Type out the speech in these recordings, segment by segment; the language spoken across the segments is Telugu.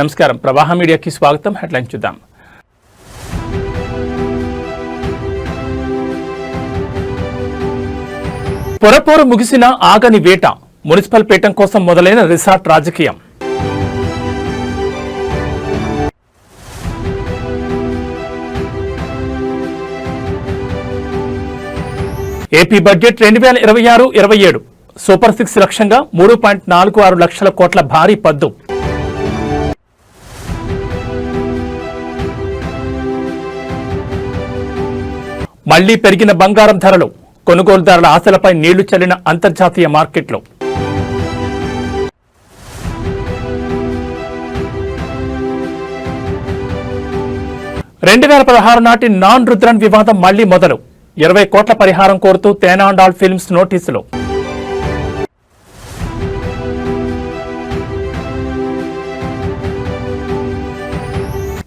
నమస్కారం, ప్రవాహ మీడియాకి స్వాగతం. హెడ్లైన్ చూద్దాం. పొరపోరు ముగిసిన ఆగని వేట, మున్సిపల్ పీఠం కోసం మొదలైన రిసార్ట్ రాజకీయం. ఏపీ బడ్జెట్ 2026-27 సూపర్ 6 లక్ష్యంగా 3.46 లక్షల కోట్ల భారీ పద్దు. మళ్లీ పెరిగిన బంగారం ధరలు, కొనుగోలుదారుల ఆశలపై నీళ్లు చల్లిన అంతర్జాతీయ మార్కెట్లు. నాటి నాన్ రుద్రన్ వివాదం మళ్లీ మొదలు, 20 కోట్ల పరిహారం కోరుతూ తేనాండాల్ ఫిల్మ్స్ నోటీసులు.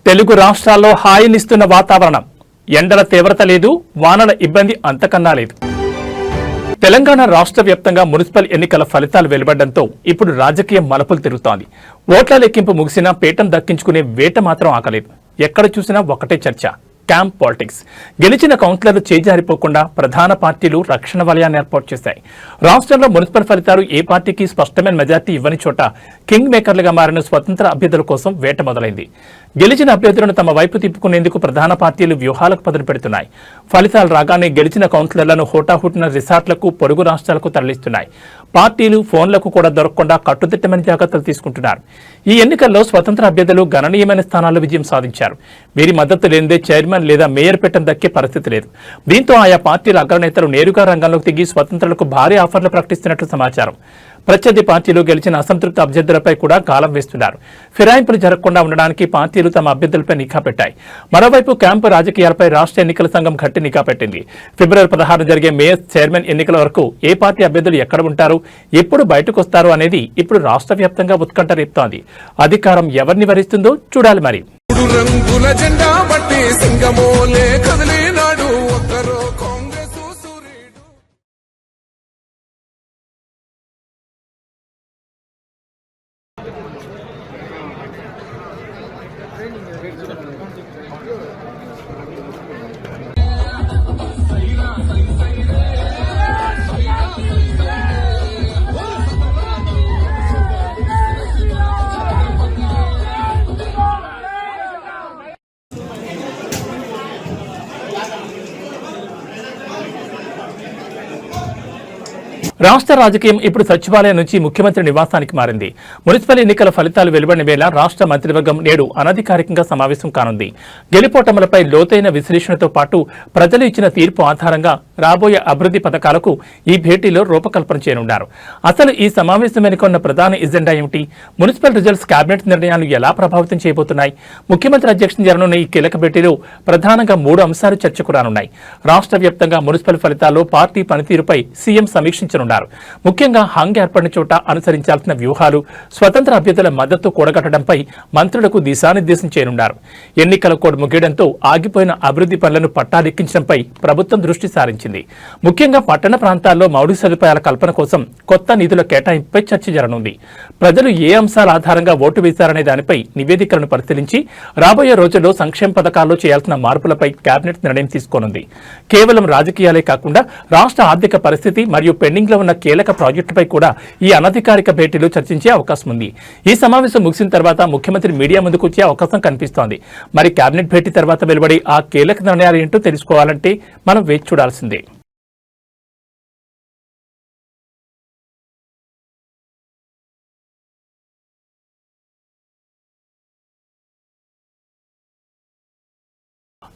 తెలుగు రాష్ట్రాల్లో హాయినిస్తున్న వాతావరణం, ఎండల తీవ్రత లేదు, వానల ఇబ్బంది అంతకన్నా లేదు. తెలంగాణ రాష్ట్ర వ్యాప్తంగా మున్సిపల్ ఎన్నికల ఫలితాలు వెలువడడంతో ఇప్పుడు రాజకీయం మలుపులు తిరుగుతోంది. ఓట్ల లెక్కింపు ముగిసినా పీఠం దక్కించుకునే వేట మాత్రం ఆగలేదు. ఎక్కడ చూసినా ఒకటే చర్చ, క్యాంప్ పాలిటిక్స్. గెలిచిన కౌన్సిలర్లు చేజారిపోకుండా ప్రధాన పార్టీలు రక్షణ వలయాన్ని ఏర్పాటు చేశాయి. రాష్ట్రంలో మున్సిపల్ ఫలితాలు ఏ పార్టీకి స్పష్టమైన మెజార్టీ ఇవ్వని చోట కింగ్ మేకర్లుగా మారిన స్వతంత్ర అభ్యర్థుల కోసం వేట మొదలైంది. గెలిచిన అభ్యర్థులను తమ వైపు తిప్పుకునేందుకు ప్రధాన పార్టీలు వ్యూహాలకు పదును పెడుతున్నాయి. ఫలితాలు రాగానే గెలిచిన కౌన్సిలర్లను హోటాహుటిన రిసార్ట్లకు, పొరుగు రాష్ట్రాలకు తరలిస్తున్నాయి. పార్టీలు ఫోన్లకు కూడా దొరకకుండా కట్టుదిట్టమైన జాగ్రత్తలు తీసుకుంటున్నారు. ఈ ఎన్నికల్లో స్వతంత్ర అభ్యర్థులు గణనీయమైన స్థానాల్లో విజయం సాధించారు. వీరి మద్దతు లేనిదే చైర్మన్ లేదా మేయర్ పీఠం దక్కే పరిస్థితి లేదు. దీంతో ఆయా పార్టీల అగ్రనేతలు నేరుగా రంగంలోకి దిగి స్వతంత్రులకు భారీ ఆఫర్లు ప్రకటిస్తున్నట్లు సమాచారం. ప్రత్యర్థి పార్టీలు గెలిచిన అసంతృప్త అభ్యర్థులపై కూడా గాలం వేస్తున్నారు. ఫిరాయింపులు జరగకుండా ఉండడానికి పార్టీలు తమ అభ్యర్థులపై నిఘా పెట్టాయి. మరోవైపు క్యాంపు రాజకీయాలపై రాష్ట్ర ఎన్నికల సంఘం గట్టి నిఘా పెట్టింది. ఫిబ్రవరి 16 జరిగే మేయర్, చైర్మన్ ఎన్నికల వరకు ఏ పార్టీ అభ్యర్థులు ఎక్కడ ఉంటారు, ఎప్పుడు బయటకు వస్తారు అనేది ఇప్పుడు రాష్ట్ర వ్యాప్తంగా ఉత్కంఠ రేపుతోంది. అధికారం ఎవరిని వరిస్తుందో చూడాలి. మరి రాష్ట్ర రాజకీయం ఇప్పుడు సచివాలయం నుంచి ముఖ్యమంత్రి నివాసానికి మారింది. మున్సిపల్ ఎన్నికల ఫలితాలు వెలువడిన వేళ రాష్ట్ర మంత్రివర్గం నేడు అనధికారికంగా సమావేశం కానుంది. గెలుపోటములపై లోతైన విశ్లేషణతో పాటు ప్రజలు ఇచ్చిన తీర్పు ఆధారంగా రాబోయే అభివృద్ధి పథకాలకు ఈ భేటీలో రూపకల్పన చేయనున్నారు. అసలు ఈ సమావేశం వెనుక ఉన్న ప్రధాన ఎజెండా ఏమిటి? మున్సిపల్ రిజల్ట్స్, కేబినెట్ నిర్ణయాలు ఎలా ప్రభావితం చేయబోతున్నాయి? ముఖ్యమంత్రి అధ్యక్షతన జరగనున్న ఈ కీలక భేటీలో ప్రధానంగా 3 అంశాలు చర్చకు రానున్నాయి. రాష్ట్ర వ్యాప్తంగా మున్సిపల్ ఫలితాల్లో పార్టీ పనితీరుపై సీఎం సమీక్షించనున్నారు. ముఖ్యంగా హంగ్ ఏర్పడిన చోట అనుసరించాల్సిన వ్యూహాలు, స్వతంత్ర అభ్యర్థుల మద్దతు కూడగట్టడంపై మంత్రులకు దిశానిర్దేశం చేయనున్నారు. ఎన్నికల కోడ్ ముగియడంతో ఆగిపోయిన అభివృద్ధి పనులను పట్టాలెక్కించడంపై ప్రభుత్వం దృష్టి సారించింది. ముఖ్యంగా పట్టణ ప్రాంతాల్లో మౌలిక సదుపాయాల కల్పన కోసం కొత్త నిధుల కేటాయింపుపై చర్చ జరగనుంది. ప్రజలు ఏ అంశాల ఆధారంగా ఓటు వేశారనే దానిపై నివేదికలను పరిశీలించి రాబోయే రోజుల్లో సంక్షేమ పథకాల్లో చేయాల్సిన మార్పులపై కేబినెట్ నిర్ణయం తీసుకోనుంది. కేవలం రాజకీయాలే కాకుండా రాష్ట్ర ఆర్థిక పరిస్థితి మరియు పెండింగ్ లో ఉన్న కీలక ప్రాజెక్టుపై కూడా ఈ అనధికారిక భేటీలో చర్చించే అవకాశం ఉంది. ఈ సమావేశం ముగిసిన తర్వాత ముఖ్యమంత్రి మీడియా ముందుకు వచ్చే అవకాశం కనిపిస్తోంది. మరి కేబినెట్ భేటీ తర్వాత వెలువడే ఆ కీలక నిర్ణయాలు ఏంటో తెలుసుకోవాలంటే మనం వేచి చూడాల్సిందే.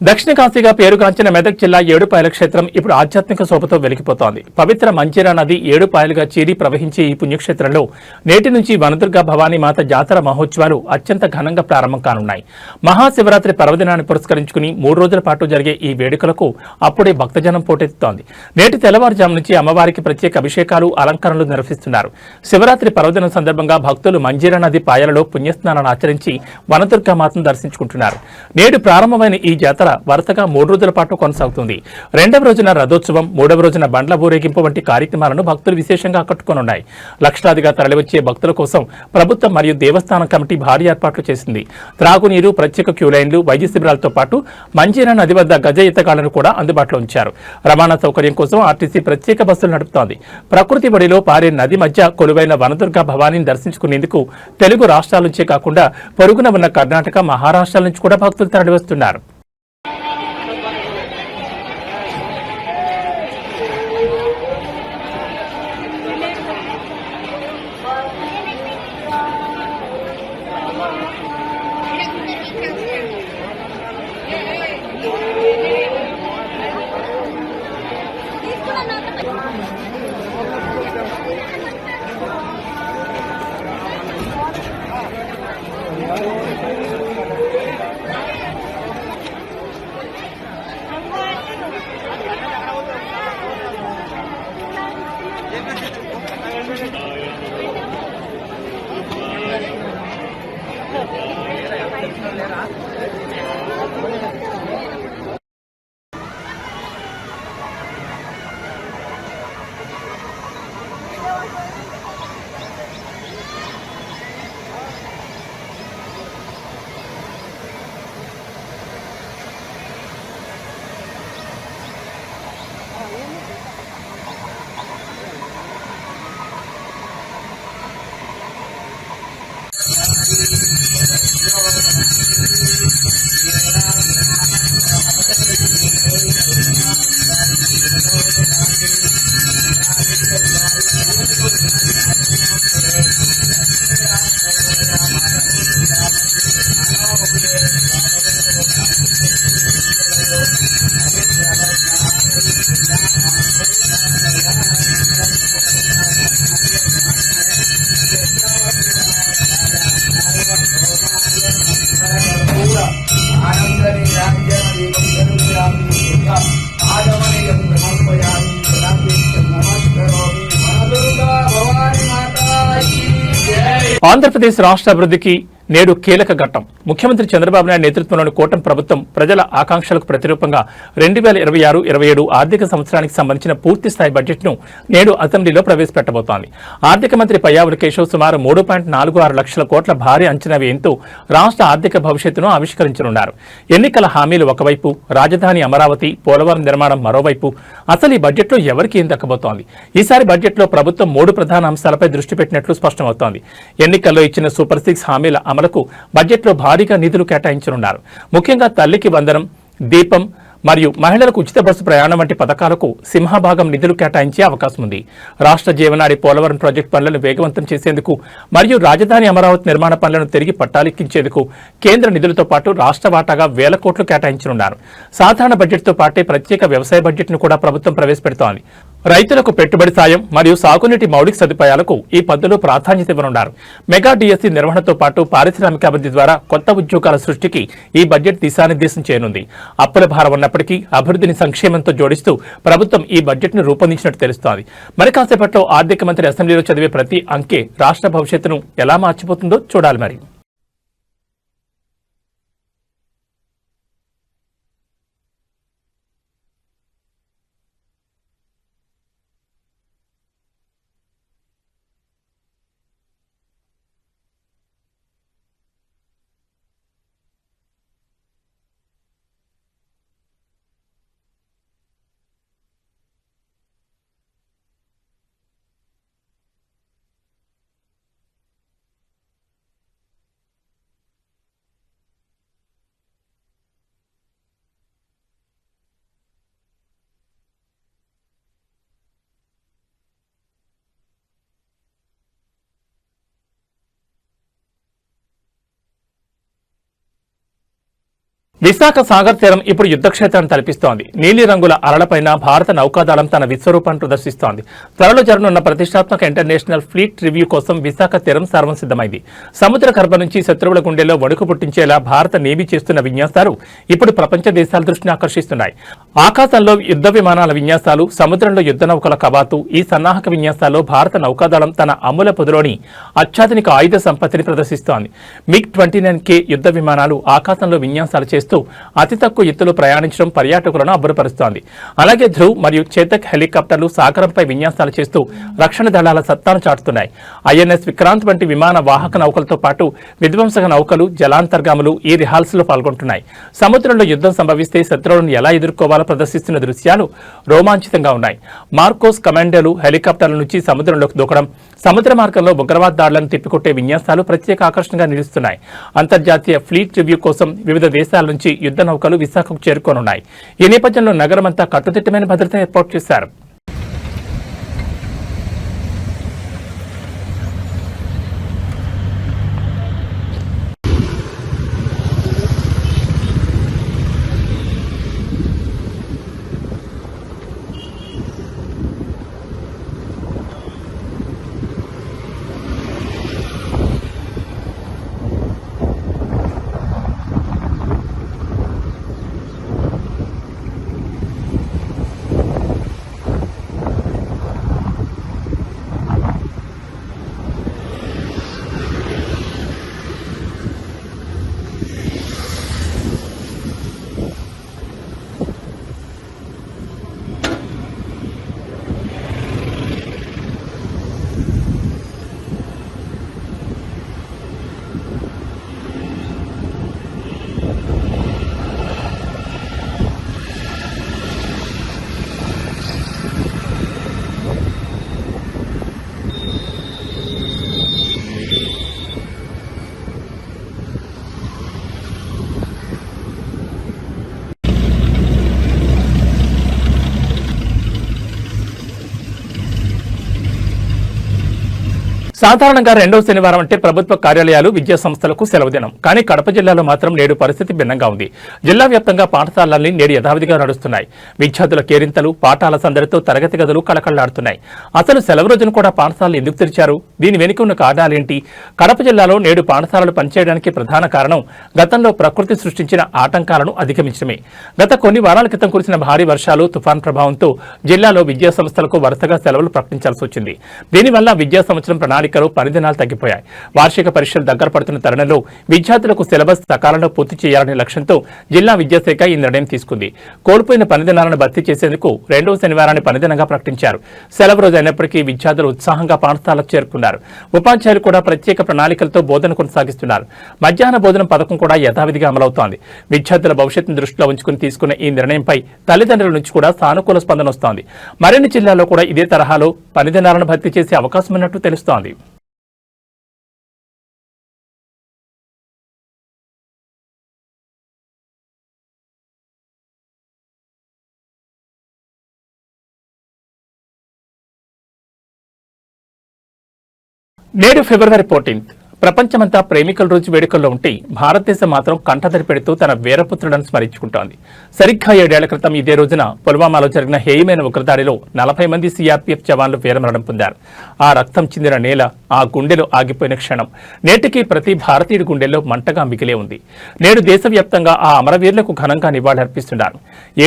దక్షిణ కాశీగా పేరుగాంచిన మెదక్ జిల్లా ఏడుపాయల క్షేత్రం ఇప్పుడు ఆధ్యాత్మిక శోభతో వెలిగిపోతోంది. పవిత్ర మంజీరా నది ఏడుపాయలుగా చీరి ప్రవహించే ఈ పుణ్యక్షేత్రంలో నేటి నుంచి వనదుర్గ భవానీ మాత జాతర మహోత్సవాలు అత్యంత ఘనంగా ప్రారంభం కానున్నాయి. మహాశివరాత్రి పర్వదినాన్ని పురస్కరించుకుని 3 రోజుల పాటు జరిగే ఈ వేడుకలకు అప్పుడే భక్తజనం పోటెత్తుతోంది. నేటి తెల్లవారుజాము నుంచి అమ్మవారికి ప్రత్యేక అభిషేకాలు, అలంకరణలు నిర్వహిస్తున్నారు. శివరాత్రి పర్వదినం సందర్భంగా భక్తులు మంజీరా నది పాయలలో పుణ్యస్నానాన్ని ఆచరించి వనదుర్గ మాతను దర్శించుకుంటున్నారు. నేడు ప్రారంభమైన ఈ జాతర వేడుకల వరుసగా 3 రోజుల పాటు కొనసాగుతుంది. రెండవ రోజున రథోత్సవం, మూడవ రోజున బండ్ల ఊరేగింపు వంటి కార్యక్రమాలను భక్తులు విశేషంగా ఆకట్టుకోనున్నాయి. లక్షలాదిగా తరలివచ్చే భక్తుల కోసం ప్రభుత్వం మరియు దేవస్థానం కమిటీ భారీ ఏర్పాట్లు చేసింది. త్రాగునీరు, ప్రత్యేక క్యూ లైన్లు, వైద్య శిబిరాలతో పాటు మంజీరా నది వద్ద గజ ఈతగాళ్లను కూడా అందుబాటులో ఉంచారు. రవాణా సౌకర్యం కోసం ఆర్టీసీ ప్రత్యేక బస్సులు నడుపుతోంది. ప్రకృతి బడిలో పారే నది మధ్య కొలువైన వనదుర్గ భవానీని దర్శించుకునేందుకు తెలుగు రాష్ట్రాల నుంచే కాకుండా పొరుగున ఉన్న కర్ణాటక, మహారాష్ట్రాల నుంచి కూడా భక్తులు తరలివస్తున్నారు. ఆంధ్రప్రదేశ్ రాష్ట్ర అభివృద్ధికి నేడు కీలక ఘట్టం. ముఖ్యమంత్రి చంద్రబాబు నాయుడు నేతృత్వంలోని కూటమి ప్రభుత్వం ప్రజల ఆకాంక్షలకు ప్రతిరూపంగా 2026-27 ఆర్థిక సంవత్సరానికి సంబంధించిన పూర్తి స్థాయి బడ్జెట్ను నేడు అసెంబ్లీలో ప్రవేశపెట్టబోతోంది. ఆర్థిక మంత్రి పయ్యావుల కేశవ్ సుమారు 3.46 లక్షల కోట్ల భారీ అంచనా వ్యయంతో రాష్ట్ర ఆర్థిక భవిష్యత్తును ఆవిష్కరించనున్నారు. ఎన్నికల హామీలు ఒకవైపు, రాజధాని అమరావతి, పోలవరం నిర్మాణం మరోవైపు. అసలు ఈ బడ్జెట్లో ఎవరికి ఏం దక్కబోతోంది? ఈసారి బడ్జెట్లో ప్రభుత్వం 3 ప్రధాన అంశాలపై దృష్టి పెట్టినట్లు స్పష్టమవుతోంది. ఎన్నికల్లో ఇచ్చిన సూపర్ 6 హామీల అమలుకు బడ్జెట్లో భారీగా నిధులు కేటాయించనున్నారు. ముఖ్యంగా తల్లికి వందనం, దీపం మరియు మహిళలకు ఉచిత బస్సు ప్రయాణం వంటి పథకాలకు సింహభాగం నిధులు కేటాయించే అవకాశం ఉంది. రాష్ట్ర జీవనాడి పోలవరం ప్రాజెక్టు పనులను వేగవంతం చేసేందుకు మరియు రాజధాని అమరావతి నిర్మాణ పనులను తిరిగి పట్టాలెక్కించేందుకు కేంద్ర నిధులతో పాటు రాష్ట్ర వాటాగా 1000 కోట్లు కేటాయించనున్నారు. సాధారణ బడ్జెట్తో పాటే ప్రత్యేక వ్యవసాయ బడ్జెట్ను కూడా ప్రభుత్వం ప్రవేశపెడుతోంది. రైతులకు పెట్టుబడి సాయం మరియు సాగునీటి మౌలిక సదుపాయాలకు ఈ పద్ధతిలో ప్రాధాన్యత ఇవ్వనున్నారు. మెగా డిఎస్సి నిర్వహణతో పాటు పారిశ్రామికాభివృద్ధి ద్వారా కొత్త ఉద్యోగాల సృష్టికి ఈ బడ్జెట్ దిశానిర్దేశం చేయనుంది. అప్పుల భారం ఉన్నప్పటికీ అభివృద్ధిని సంక్షేమంతో జోడిస్తూ ప్రభుత్వం ఈ బడ్జెట్ను రూపొందించినట్టు తెలుస్తోంది. మరి కాసేపట్లో ఆర్థిక మంత్రి అసెంబ్లీలో చదివే ప్రతి అంకె రాష్ట్ర భవిష్యత్తును ఎలా మార్చిపోతుందో చూడాలి. మరి విశాఖ సాగర్ తీరం ఇప్పుడు యుద్ధక్షేత్రాన్ని తలపిస్తోంది. నీలి రంగుల అలలపైన భారత నౌకాదళం తన విశ్వరూపాన్ని ప్రదర్శిస్తోంది. త్వరలో జరగనున్న ప్రతిష్టాత్మక ఇంటర్నేషనల్ ఫ్లీట్ రివ్యూ కోసం విశాఖ తీరం సర్వం సిద్ధమైంది. సముద్ర గర్భం నుంచి శత్రువుల గుండెల్లో వణుకు పుట్టించేలా భారత నేవీ చేస్తున్న విన్యాసాలు ఇప్పుడు ప్రపంచ దేశాల దృష్టిని ఆకర్షిస్తున్నాయి. ఆకాశంలో యుద్ధ విమానాల విన్యాసాలు, సముద్రంలో యుద్ధ నౌకల కవాతు, ఈ సన్నాహక విన్యాసాల్లో భారత నౌకాదళం తన అమ్ముల పొదిలోని అత్యాధునిక ఆయుధ సంపత్తిని ప్రదర్శిస్తోంది. MiG-29K యుద్ధ విమానాలు ఆకాశంలో విన్యాసాలు చేస్తూ అతి తక్కువ ఎత్తులో ప్రయాణించడం పర్యాటకులను అబ్బురపరుస్తోంది. అలాగే ధ్రువ్ మరియు చేతక్ హెలికాప్టర్లు సాగరంపై విన్యాసాలు చేస్తూ రక్షణ దళాల సత్తాను చాటుతున్నాయి. INS విక్రాంత్ వంటి విమాన వాహక నౌకలతో పాటు విధ్వంసక నౌకలు, జలాంతర్గాములు ఈ రిహార్సల్లో పాల్గొంటున్నాయి. సముద్రంలో యుద్ధం సంభవిస్తే శత్రువులను ఎలా ఎదుర్కోవాలో ప్రదర్శిస్తున్న దృశ్యాలు రోమాంచితంగా ఉన్నాయి. మార్కోస్ కమాండోలు హెలికాప్టర్ల నుంచి సముద్రంలోకి దూకడం, సముద్ర మార్గంలో ఉగ్రవాద దాడులను తిప్పికొట్టే విన్యాసాలు ప్రత్యేక ఆకర్షణగా నిలుస్తున్నాయి. అంతర్జాతీయ ఫ్లీట్ రివ్యూ కోసం వివిధ దేశాల నుంచి యుద్ధ నౌకలు విశాఖకు చేరుకోనున్నాయి. ఈ నేపథ్యంలో నగరమంతా కట్టుదిట్టమైన భద్రత ఏర్పాటు చేశారు. సాధారణంగా రెండవ శనివారం అంటే ప్రభుత్వ కార్యాలయాలు, విద్యా సంస్థలకు సెలవు దినం. కానీ కడప జిల్లాలో మాత్రం నేడు పరిస్థితి భిన్నంగా ఉంది. జిల్లా వ్యాప్తంగా పాఠశాలలన్నీ నేడు యథావిధిగా నడుస్తున్నాయి. విద్యార్థుల కేరింతలు, పాఠాల సందడితో తరగతి గదులు కళకళలాడుతున్నాయి. అసలు సెలవు రోజున కూడా పాఠశాలలు ఎందుకు తెరిచారు? దీని వెనుక ఉన్న కారణాలేంటి? కడప జిల్లాలో నేడు పాఠశాలలు పనిచేయడానికి ప్రధాన కారణం గతంలో ప్రకృతి సృష్టించిన ఆటంకాలను అధిగమించడమే. గత కొన్ని వారాల క్రితం కురిసిన భారీ వర్షాలు, తుఫాన్ ప్రభావంతో జిల్లాలో విద్యా సంస్థలకు వరుసగా సెలవులు ప్రకటించాల్సి వచ్చింది. దీనివల్ల విద్యా సంవత్సరం ప్రణాళికలు పనిదినాలు తగ్గిపోయాయి. వార్షిక పరీక్షలు దగ్గర పడుతున్న తరుణంలో విద్యార్థులకు సిలబస్ సకాలంలో పూర్తి చేయాలనే లక్ష్యంతో జిల్లా విద్యాశాఖ ఈ నిర్ణయం తీసుకుంది. కోల్పోయిన పనిదినాలను భర్తీ చేసేందుకు రెండవ శనివారాన్ని పనిదినంగా ప్రకటించారు. సెలవు రోజు అయినప్పటికీ విద్యార్థులు ఉత్సాహంగా పాఠశాలకు చేరుకున్నారు. ఉపాధ్యాయులు కూడా ప్రత్యేక ప్రణాళికలతో బోధన కొనసాగిస్తున్నారు. మధ్యాహ్న భోజనం పథకం కూడా యథావిధిగా అమలవుతోంది. విద్యార్థుల భవిష్యత్తును దృష్టిలో ఉంచుకుని తీసుకున్న ఈ నిర్ణయంపై తల్లిదండ్రుల నుంచి కూడా సానుకూల స్పందన వస్తోంది. మరిన్ని జిల్లాల్లో కూడా ఇదే తరహాలో పనిదినాలను భర్తీ చేసే అవకాశం ఉన్నట్టు తెలుస్తోంది. నేడు ఫిబ్రవరి 14. ప్రపంచమంతా ప్రేమికుల రోజు వేడుకల్లో ఉంటే భారతదేశం మాత్రం కంటతడి పెడుతూ తన వీరపుత్రులను స్మరించుకుంటోంది. సరిగ్గా 7 ఏళ్ల క్రితం ఇదే రోజున పుల్వామాలో జరిగిన హేయమైన ఉగ్రదాడిలో 40 మంది CRPF జవాన్లు వీరమరణం పొందారు. ఆ రక్తం చిందిన నేల, ఆ గుండెలు ఆగిపోయిన క్షణం నేటికి ప్రతి భారతీయుడి గుండెల్లో మంటగా మిగిలే ఉంది. నేడు దేశవ్యాప్తంగా ఆ అమరవీరులకు ఘనంగా నివాళులర్పిస్తున్నారు.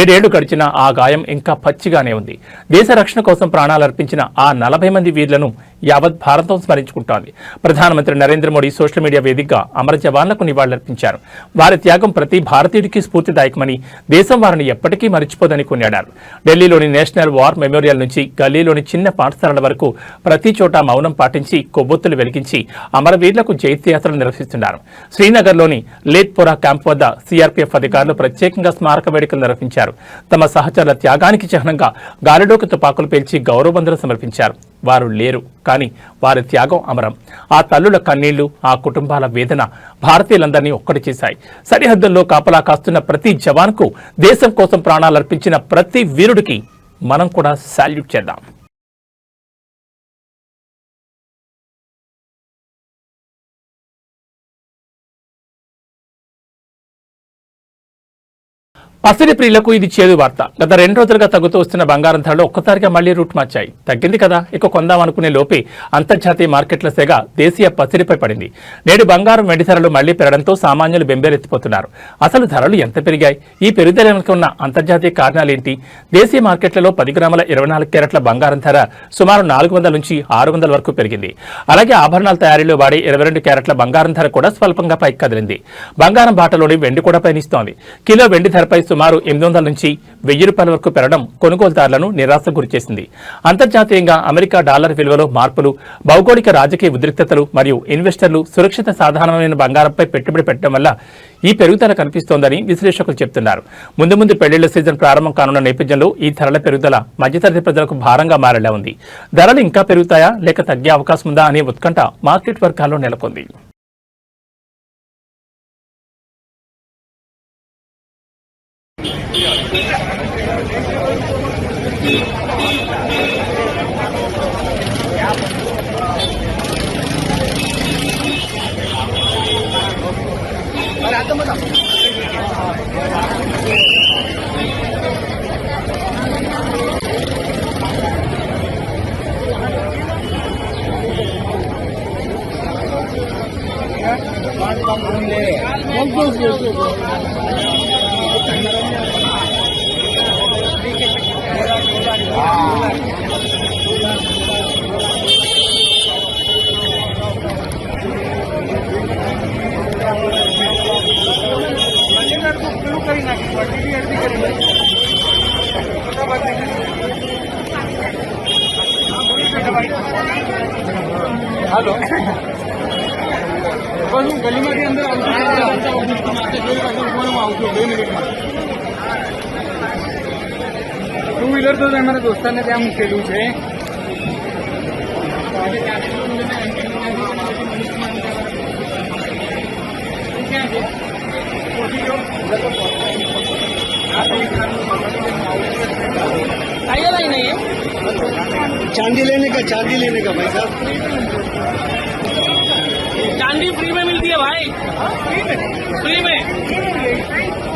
7 ఏళ్లు గడిచినా ఆ గాయం ఇంకా పచ్చిగానే ఉంది. దేశ రక్షణ కోసం ప్రాణాలర్పించిన ఆ 40 మంది వీరులను యావత్ భారతం స్మరించుకుంటోంది. ప్రధానమంత్రి నరేంద్ర మోడీ సోషల్ మీడియా వేదికగా అమర జవాన్లకు నివాళులర్పించారు. వారి త్యాగం ప్రతి భారతీయుడికి స్ఫూర్తిదాయకమని, దేశం వారిని ఎప్పటికీ మరిచిపోదని కొనియాడారు. ఢిల్లీలోని నేషనల్ వార్ మెమోరియల్ నుంచి గల్లీలోని చిన్న పాఠశాలల వరకు ప్రతి చోట మౌనం పాటించి కొవ్వొత్తులు వెలిగించి అమరవీరులకు జైత్యయాత్రలు నిర్వహిస్తున్నారు. శ్రీనగర్లోని లేత్పోరా క్యాంప్ వద్ద CRPF అధికారులు ప్రత్యేకంగా స్మారక వేడుకలు నిర్వహించారు. తమ సహచరుల త్యాగానికి చిహ్నంగా గాలిలోకి తుపాకులు పేల్చి గౌరవవందనం సమర్పించారు. వారు లేరు, కానీ వారి త్యాగం అమరం. ఆ తల్లుల కన్నీళ్లు, ఆ కుటుంబాల వేదన భారతీయులందరినీ ఒక్కటి చేశాయి. సరిహద్దుల్లో కాపలా కాస్తున్న ప్రతి జవాన్కు, దేశం కోసం ప్రాణాలర్పించిన ప్రతి వీరుడికి మనం కూడా సాల్యూట్ చేద్దాం. పసిడి ప్రియులకు ఇది చేదు వార్త. గత 2 రోజులుగా తగ్గుతూ వస్తున్న బంగారం ధరలు ఒక్కసారిగా మళ్లీ రూట్ మార్చాయి. తగ్గింది కదా ఇక కొందాం అనుకునే లోపే అంతర్జాతీయ మార్కెట్ల సెగ దేశీయ పసిడిపై పడింది. నేడు బంగారం వెండి ధరలు మళ్లీ పెరగడంతో సామాన్యులు బెంబేలెత్తిపోతున్నారు. అసలు ధరలు ఎంత పెరిగాయి? ఈ పెరుగుదల వెనుక ఉన్న అంతర్జాతీయ కారణాలేంటి? దేశీయ మార్కెట్లలో 10 గ్రాముల 24 క్యారెట్ల బంగారం ధర సుమారు 400 నుంచి 600 వరకు పెరిగింది. అలాగే ఆభరణాల తయారీలో వాడే 22 క్యారెట్ల బంగారం ధర కూడా స్వల్పంగా పైకి కదిలింది. బంగారం బాటలోని వెండి కూడా పయనిస్తోంది. కిలో వెండి ధరపై సుమారు 800 నుంచి 1000 రూపాయల వరకు పెరగడం కొనుగోలుదారులను నిరాశకు గురిచేసింది. అంతర్జాతీయంగా అమెరికా డాలర్ విలువలో మార్పులు, భౌగోళిక రాజకీయ ఉద్రిక్తతలు మరియు ఇన్వెస్టర్లు సురక్షిత సాధారణమైన బంగారంపై పెట్టుబడి పెట్టడం వల్ల ఈ పెరుగుదల కనిపిస్తోందని విశ్లేషకులు చెబుతున్నారు. ముందు ముందు పెళ్లిళ్ల సీజన్ ప్రారంభం కానున్న నేపథ్యంలో ఈ ధరల పెరుగుదల మధ్యతరగతి ప్రజలకు భారంగా మారేలా ఉంది. ధరలు ఇంకా పెరుగుతాయా లేక తగ్గే అవకాశం ఉందా అనే ఉత్కంఠ మార్కెట్ వర్గాల్లో నెలకొంది. हेलो गलीमध्ये अंदर टू व्हीलर तो जाणार दोस्तांना त्या केलू છે चांदी लेने का भाई साहब चांदी फ्री में मिलती है भाई, फ्री में।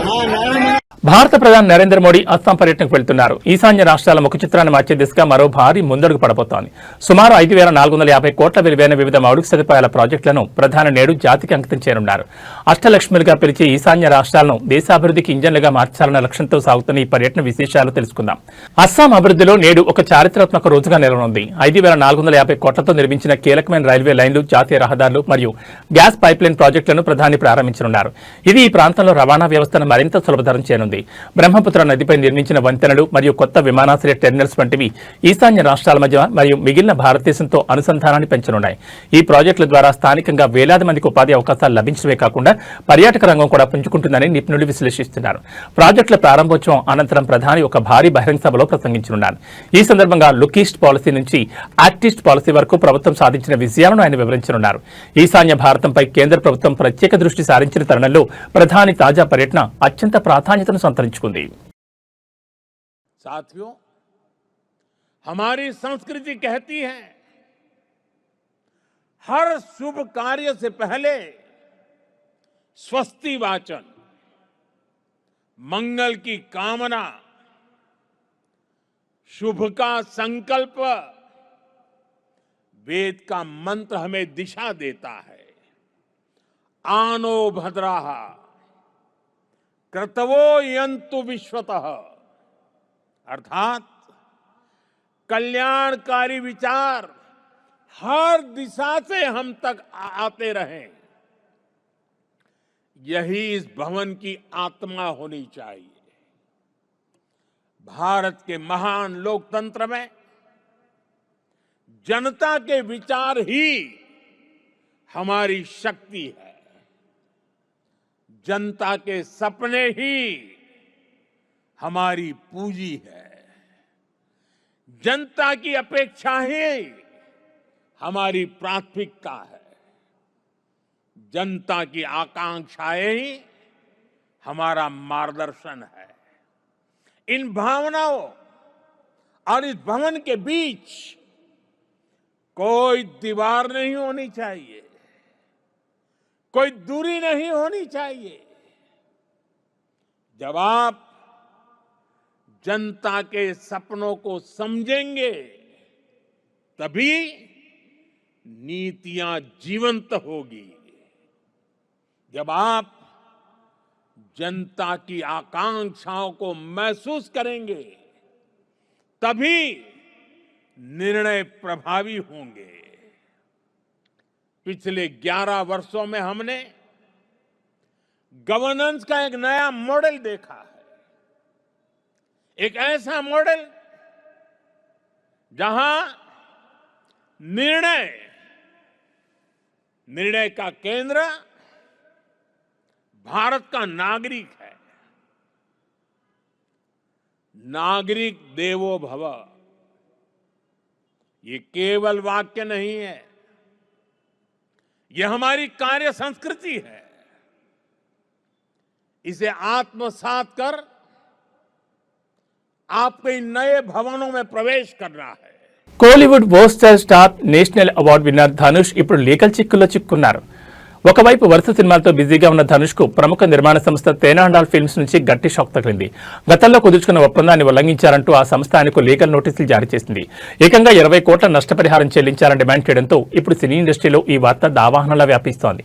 हाँ नारायण భారత ప్రధాని నరేంద్ర మోడీ అస్సాం పర్యటనకు వెళ్తున్నారు. ఈశాన్య రాష్ట్రాల ముఖ చిత్రాన్ని మార్చే దిశగా మరో భారీ ముందడుగు పడబోతోంది. సుమారు 5,450 కోట్ల విలువైన వివిధ మౌలిక సదుపాయాల ప్రాజెక్టులను ప్రధాని నేడు జాతికి అంకితం చేయనున్నారు. అష్టలక్ష్మిలుగా పిలిచే ఈశాన్య రాష్ట్రాలను దేశాభివృద్ధికి ఇంజన్లుగా మార్చాలన్న లక్ష్యంతో సాగుతున్న ఈ పర్యటన విశేషాలు తెలుసుకుందాం. అస్సాం అభివృద్ధిలో నేడు ఒక చారిత్రాత్మక రోజుగా నిలవనుంది. 5,450 కోట్లతో నిర్మించిన కీలకమైన రైల్వే లైన్లు, జాతీయ రహదారులు మరియు గ్యాస్ పైప్లైన్ ప్రాజెక్టులను ప్రధాని ప్రారంభించనున్నారు. ఇది ఈ ప్రాంతంలో రవాణా వ్యవస్థను మరింత సులభతరం చేయనుంది. బ్రహ్మపుత్ర నదిపై నిర్మించిన వంతెనలు మరియు కొత్త విమానాశ్రయ టెర్మినల్స్ వంటివి ఈశాన్య రాష్ట్రాల మధ్య మరియు మిగిలిన భారతదేశంతో అనుసంధానాన్ని పెంచనున్నాయి. ఈ ప్రాజెక్టుల ద్వారా స్థానికంగా వేలాది మందికి ఉపాధి అవకాశాలు లభించడమే కాకుండా పర్యాటక రంగం కూడా పుంజుకుంటుందని నిపుణులు విశ్లేషిస్తున్నారు. ప్రాజెక్టుల ప్రారంభోత్సవం అనంతరం ప్రధాని ఒక భారీ బహిరంగ సభలో ప్రసంగించనున్నారు. ఈ సందర్భంగా లుక్ ఈస్ట్ పాలసీ నుంచి యాక్ట్ ఈస్ట్ పాలసీ వరకు ప్రభుత్వం సాధించిన విజయాలను ఆయన వివరించనున్నారు. ఈశాన్య భారతంపై కేంద్ర ప్రభుత్వం ప్రత్యేక దృష్టి సారించిన తరుణంలో ప్రధాని తాజా పర్యటన అత్యంత ప్రాధాన్యతను సంతరించుకుంది. साथियों, हमारी संस्कृति कहती है हर शुभ कार्य से पहले स्वस्ति वाचन, मंगल की कामना, शुभ का संकल्प, वेद का मंत्र हमें दिशा देता है। आनो भद्राः क्रतवो यन्तु विश्वतः, अर्थात कल्याणकारी विचार हर दिशा से हम तक आते रहें, यही इस भवन की आत्मा होनी चाहिए। भारत के महान लोकतंत्र में जनता के विचार ही हमारी शक्ति है, जनता के सपने ही हमारी पूंजी है, जनता की अपेक्षाएं हमारी प्राथमिकता है, जनता की आकांक्षाएं ही हमारा मार्गदर्शन है। इन भावनाओं और इस भवन के बीच कोई दीवार नहीं होनी चाहिए, कोई दूरी नहीं होनी चाहिए। जब आप जनता के सपनों को समझेंगे तभी नीतियां जीवंत होगी। जब आप जनता की आकांक्षाओं को महसूस करेंगे तभी निर्णय प्रभावी होंगे। पिछले 11 वर्षों में हमने गवर्नेंस का एक नया मॉडल देखा है। एक ऐसा मॉडल जहां निर्णय का केंद्र भारत का नागरिक है। नागरिक देवो भव ये केवल वाक्य नहीं है, ये हमारी कार्य संस्कृति है। इसे आत्मसात कर आपके इन नए भवनों में प्रवेश करना है। Kollywood poster star national award winner Dhanush ఇప్పుడు లీగల్ చిక్కుల్లో చిక్కున్నారు. ఒకవైపు వరుస సినిమాలతో బిజీగా ఉన్న ధనుష్ కు ప్రముఖ నిర్మాణ సంస్థ తేనాండాల్ ఫిల్మ్స్ నుంచి గట్టి షాక్ తగిలింది. గతంలో కుదుర్చుకున్న ఒప్పందాన్ని ఉల్లంఘించారంటూ ఆ సంస్థ ఆయనకు లీగల్ నోటీసులు జారీ చేసింది. ఏకంగా 20 కోట్ల నష్టపరిహారం చెల్లించాలని డిమాండ్ చేయడంతో ఇప్పుడు సినీ ఇండస్ట్రీలో ఈ వార్త దావాహనంలా వ్యాపిస్తోంది.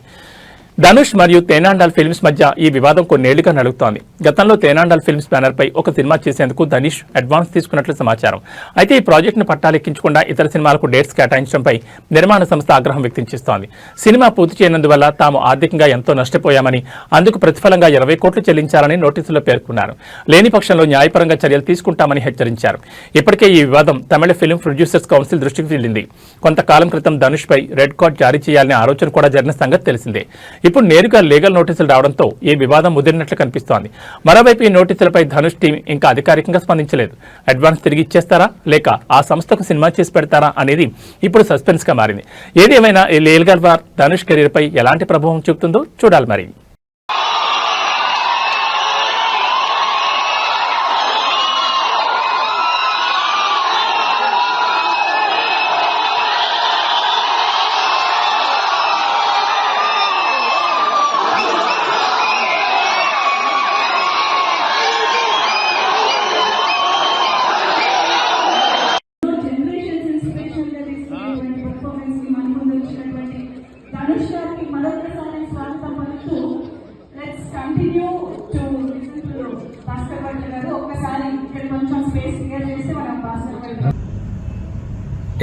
ధనుష్ మరియు తేనాండాల్ ఫిల్మ్స్ మధ్య ఈ వివాదం కొన్నేళ్లుగా నడుగుతోంది. గతంలో తేనాండాల్ ఫిల్మ్స్ బ్యానర్ పై ఒక సినిమా చేసేందుకు ధనుష్ అడ్వాన్స్ తీసుకున్నట్లు సమాచారం. అయితే ఈ ప్రాజెక్టును పట్టాలెక్కించకుండా ఇతర సినిమాలకు డేట్స్ కేటాయించడంపై నిర్మాణ సంస్థ ఆగ్రహం వ్యక్తం చేస్తోంది. సినిమా పూర్తి చేయనందువల్ల తాము ఆర్థికంగా ఎంతో నష్టపోయామని, అందుకు ప్రతిఫలంగా 20 కోట్లు చెల్లించాలని నోటీసులో పేర్కొన్నారు. లేని పక్షంలో న్యాయపరంగా చర్యలు తీసుకుంటామని హెచ్చరించారు. ఇప్పటికే ఈ వివాదం తమిళ ఫిల్మ్ ప్రొడ్యూసర్స్ కౌన్సిల్ దృష్టికి వెళ్లింది. కొంతకాలం క్రితం ధనుష్ పై రెడ్ కార్డ్ జారీ చేయాలనే ఆలోచన కూడా జరిగిన సంగతి తెలిసిందే. ఇప్పుడు నేరుగా లీగల్ నోటీసులు రావడంతో ఈ వివాదం ముదిరినట్లు కనిపిస్తోంది. మరోవైపు ఈ నోటీసులపై ధనుష్ టీం ఇంకా అధికారికంగా స్పందించలేదు. అడ్వాన్స్ తిరిగి ఇచ్చేస్తారా లేక ఆ సంస్థకు సినిమా చేసి పెడతారా అనేది ఇప్పుడు సస్పెన్స్ గా మారింది. ఏదేమైనా ఈ లీగల్ వార్ ధనుష్ కెరీర్ పై ఎలాంటి ప్రభావం చూపుతుందో చూడాలి. మరి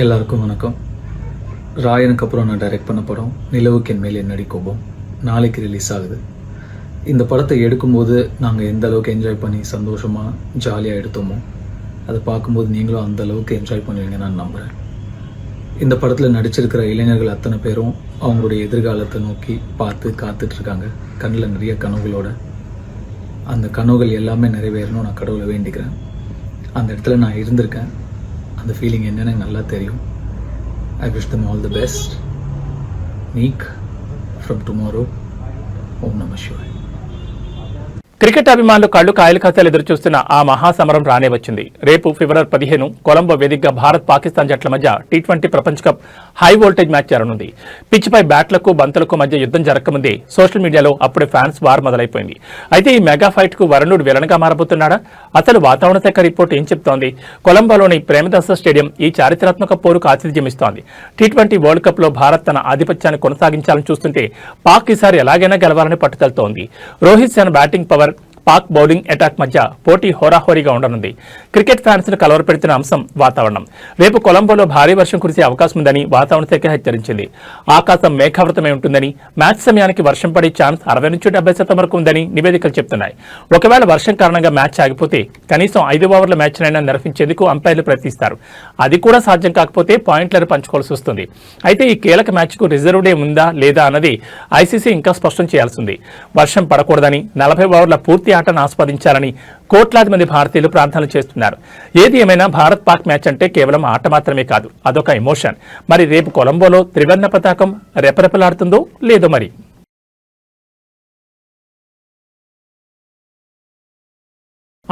எல்லாருக்கும் வணக்கம். ராயனுக்கு அப்புறம் நான் டைரக்ட் பண்ண படம் நிலவுக்கு என் மேல் என்னடி கோபம் நாளைக்கு ரிலீஸ் ஆகுது. இந்த படத்தை எடுக்கும்போது நாங்கள் எந்த அளவுக்கு என்ஜாய் பண்ணி சந்தோஷமாக ஜாலியாக எடுத்தோமோ அதை பார்க்கும்போது நீங்களும் அந்த அளவுக்கு என்ஜாய் பண்ணுவீங்கன்னு நான் நம்புகிறேன். இந்த படத்தில் நடிச்சிருக்கிற இளைஞர்கள் அத்தனை பேரும் அவங்களுடைய எதிர்காலத்தை நோக்கி பார்த்து காத்துட்ருக்காங்க. கண்ணில் நிறைய கனவுகளோட. அந்த கனவுகள் எல்லாமே நிறைவேறணும் நான் கடவுளை வேண்டிக்கிறேன். அந்த இடத்துல நான் இருந்திருக்கேன். அந்த ஃபீலிங் என்னன்னு நல்லா தெரியும். I wish them all the best. Meek from tomorrow. Om Namah Shivaya. Cricket అభిమానులు కళ్లు కాయలు కాసేలు ఎదురుచూస్తున్న ఆ మహాసమరం రానే వచ్చింది. రేపు ఫిబ్రవరి 15 కొలంబో వేదికగా భారత్ పాకిస్తాన్ జట్ల మధ్య టీ20 ప్రపంచ కప్ హై వోల్టేజ్ మ్యాచ్ జరగనుంది. పిచ్పై బ్యాట్లకు బంతులకు మధ్య యుద్ధం జరగకముందే సోషల్ మీడియాలో అప్పుడే ఫ్యాన్స్ వార్ మొదలైపోయింది. అయితే ఈ మెగా ఫైట్ కు వరుణుడు విలన్గా మారబోతున్నాడా? అసలు వాతావరణ శాఖ రిపోర్ట్ ఏం చెప్తోంది? కొలంబోలోని ప్రేమదాస స్టేడియం ఈ చారిత్రాత్మక పోరుకు ఆతిథ్యమిస్తోంది. టీ20 వరల్డ్ కప్ లో భారత్ తన ఆధిపత్యాన్ని కొనసాగించాలని చూస్తుంటే పాక్ ఈసారి ఎలాగైనా గెలవాలని పట్టుదలతోంది. Rohit Sharma batting power, Pak bowling attack మధ్య పోటీ హోరాహోరీగా ఉండనుంది. క్రికెట్ ఫ్యాన్స్ ను కలవరపెడుతున్న అంశం వాతావరణం. రేపు కొలంబోలో భారీ వర్షం కురిసే అవకాశం ఉందని వాతావరణ శాఖ హెచ్చరించింది. ఆకాశం మేఘావృతమై ఉంటుందని, మ్యాచ్ సమయానికి వర్షం పడే ఛాన్స్ 60 నుంచి 70% వరకు ఉందని నివేదికలు చెప్తున్నాయి. ఒకవేళ వర్షం కారణంగా మ్యాచ్ ఆగిపోతే కనీసం 5 ఓవర్ల మ్యాచ్నైనా నిర్వహించేందుకు అంపైర్లు ప్రయత్నిస్తారు. అది కూడా సాధ్యం కాకపోతే పాయింట్లను పంచుకోవాల్సి వస్తుంది. అయితే ఈ కీలక మ్యాచ్ కు రిజర్వ్ డే ఉందా లేదా అన్నది ఐసీసీ ఇంకా స్పష్టం చేయాల్సి ఉంది. వర్షం పడకూడదని, 40 ఓవర్ల పూర్తి ఆటను ఆస్వాదించాలని కోట్లాది మంది భారతీయులు ప్రార్థనలు చేస్తున్నారు. ఏది ఏమైనా భారత్ పాక్ మ్యాచ్ అంటే కేవలం ఆట మాత్రమే కాదు, అదొక ఎమోషన్. మరి రేపు కొలంబోలో త్రివర్ణ పతాకం రెపరెపలాడుతుందో లేదో మరి.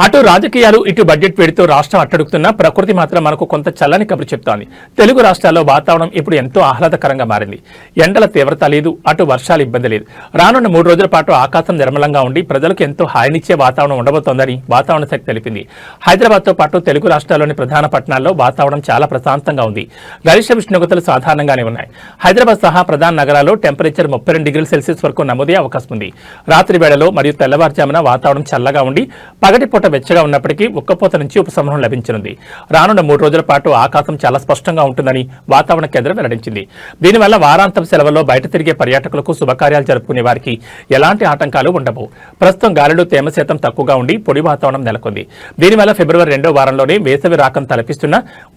అటు రాజకీయాలు ఇటు బడ్జెట్ వేడితో రాష్ట్రం అట్టడుగుతున్న ప్రకృతి మాత్రం మనకు కొంత చల్లని కబురు చెప్తోంది. తెలుగు రాష్ట్రాల్లో వాతావరణం ఇప్పుడు ఎంతో ఆహ్లాదకరంగా మారింది. ఎండల తీవ్రత లేదు, అటు వర్షాలు ఇబ్బంది లేదు. రానున్న 3 రోజుల పాటు ఆకాశం నిర్మలంగా ఉండి ప్రజలకు ఎంతో హాయినిచ్చే వాతావరణం ఉండబోతోందని వాతావరణ శాఖ తెలిపింది. హైదరాబాద్తో పాటు తెలుగు రాష్ట్రాల్లోని ప్రధాన పట్టణాల్లో వాతావరణం చాలా ప్రశాంతంగా ఉంది. గరిష్ట ఉష్ణోగ్రతలు సాధారణంగానే ఉన్నాయి. హైదరాబాద్ సహా ప్రధాన నగరాల్లో టెంపరేచర్ 32 డిగ్రీల సెల్సియస్ వరకు నమోదయ్యే అవకాశం ఉంది. రాత్రి వేళలో మరియు తెల్లవారుజామున వాతావరణం చల్లగా ఉండి పగటిపూట వెచ్చగా ఉన్నప్పటికీ ఉక్కపోత నుంచి ఉపశమనం లభించనుంది. రానున్న 3 రోజుల పాటు ఆకాశం చాలా స్పష్టంగా ఉంటుందని వాతావరణ కేంద్రం వెల్లడించింది. దీనివల్ల వారాంతం సెలవుల్లో బయట తిరిగే పర్యాటకులకు శుభకార్యాలు జరుపుకునే వారికి ఎలాంటి ఆటంకాలు ఉండవు. ప్రస్తుతం గాలిలో తేమ శాతం తక్కువగా ఉండి పొడి వాతావరణం నెలకొంది. దీనివల్ల ఫిబ్రవరి 2వ వారంలోనే వేసవి రాకను తలపిస్తున్న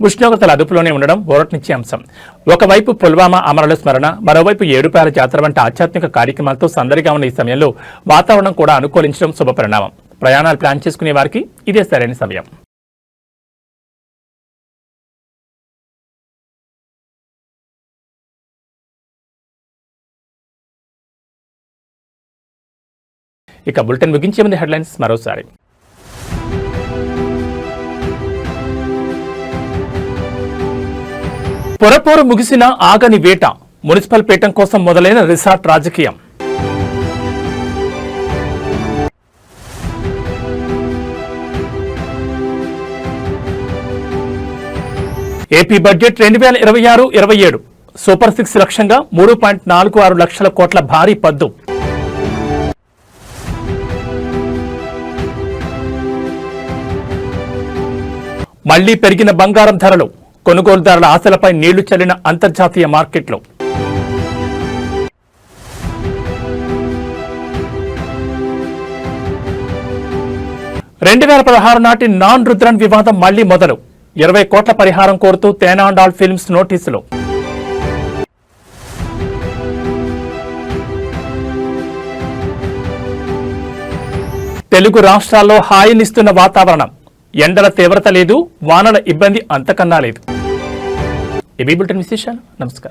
ఉష్ణోగ్రతలు అదుపులోనే ఉండడం ఊరటనిచ్చే అంశం. ఒకవైపు పుల్వామా అమరుల స్మరణ, మరోవైపు ఏడుపాయల జాతర వంటి ఆధ్యాత్మిక కార్యక్రమాలతో సందడిగా ఉన్న ఈ సమయంలో వాతావరణం కూడా అనుకూలించడం శుభపరిణామం. ప్రయాణాలు ప్లాన్ చేసుకునే వారికి ఇదే సరైన సమయం. ఇక బులెటిన్ ముగించే ముందు హెడ్లైన్స్ మరోసారి. పొరపోరు ముగిసిన ఆగని వేట, మున్సిపల్ పీఠం కోసం మొదలైన రిసార్ట్ రాజకీయం. ఏపీ బడ్జెట్ 2026-27 సూపర్ 6 లక్ష్యంగా 3.46 లక్షల కోట్ల భారీ పద్దు. మళ్లీ పెరిగిన బంగారం ధరలు, కొనుగోలుదారుల ఆశలపై నీళ్లు చల్లిన అంతర్జాతీయ మార్కెట్లు. నాటి నాన్ రుద్రన్ వివాదం మళ్లీ మొదలు, 20 కోట్ల పరిహారం కోరుతూ తేనాండాల్ ఫిల్మ్స్ నోటీసులు. తెలుగు రాష్ట్రాల్లో హాయినిస్తున్న వాతావరణం, ఎండల తీవ్రత లేదు, వానల ఇబ్బంది అంతకన్నా లేదు. ఇవి బులెటిన్ విశేషాలు. నమస్కారం.